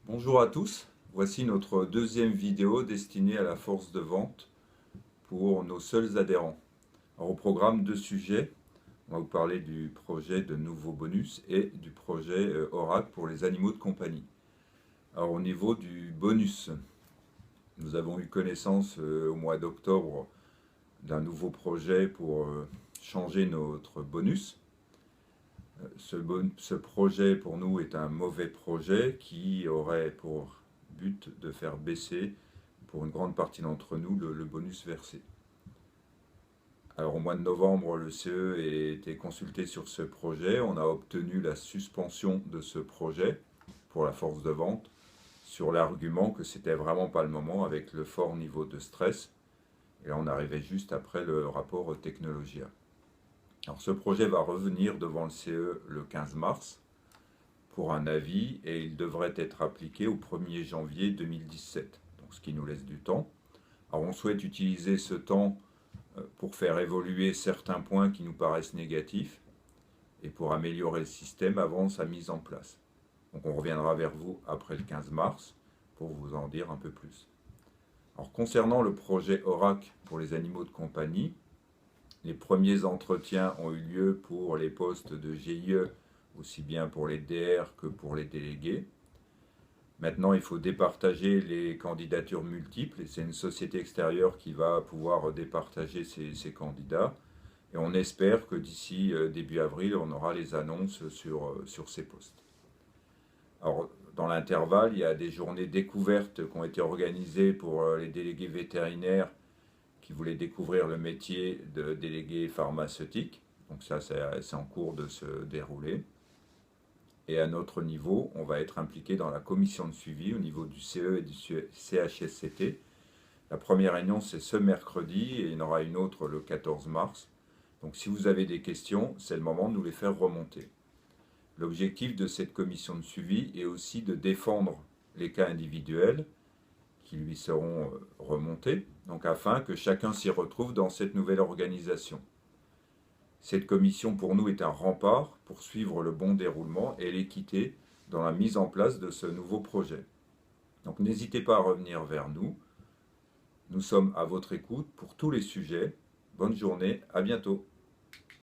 Bonjour à tous, voici notre deuxième vidéo destinée à la force de vente pour nos seuls adhérents. Alors, au programme, deux sujets. On va vous parler du projet de nouveaux bonus et du projet Oracle pour les animaux de compagnie. Alors au niveau du bonus, nous avons eu connaissance au mois d'octobre d'un nouveau projet pour changer notre bonus. Ce projet pour nous est un mauvais projet qui aurait pour but de faire baisser pour une grande partie d'entre nous le bonus versé. Alors au mois de novembre, le CE a été consulté sur ce projet. On a obtenu la suspension de ce projet pour la force de vente sur l'argument que c'était vraiment pas le moment avec le fort niveau de stress. Et là, on arrivait juste après le rapport Technologia. Alors ce projet va revenir devant le CE le 15 mars pour un avis et il devrait être appliqué au 1er janvier 2017, donc ce qui nous laisse du temps. Alors on souhaite utiliser ce temps pour faire évoluer certains points qui nous paraissent négatifs et pour améliorer le système avant sa mise en place. Donc on reviendra vers vous après le 15 mars pour vous en dire un peu plus. Alors concernant le projet Oracle pour les animaux de compagnie, les premiers entretiens ont eu lieu pour les postes de GIE, aussi bien pour les DR que pour les délégués. Maintenant, il faut départager les candidatures multiples et c'est une société extérieure qui va pouvoir départager ces candidats. Et on espère que d'ici début avril, on aura les annonces sur ces postes. Alors, dans l'intervalle, il y a des journées découvertes qui ont été organisées pour les délégués vétérinaires qui voulaient découvrir le métier de délégué pharmaceutique. Donc ça, c'est en cours de se dérouler. Et à notre niveau, on va être impliqué dans la commission de suivi au niveau du CE et du CHSCT. La première réunion, c'est ce mercredi et il y en aura une autre le 14 mars. Donc si vous avez des questions, c'est le moment de nous les faire remonter. L'objectif de cette commission de suivi est aussi de défendre les cas individuels qui lui seront remontés, donc afin que chacun s'y retrouve dans cette nouvelle organisation. Cette commission pour nous est un rempart pour suivre le bon déroulement et l'équité dans la mise en place de ce nouveau projet. Donc n'hésitez pas à revenir vers nous. Nous sommes à votre écoute pour tous les sujets. Bonne journée, à bientôt.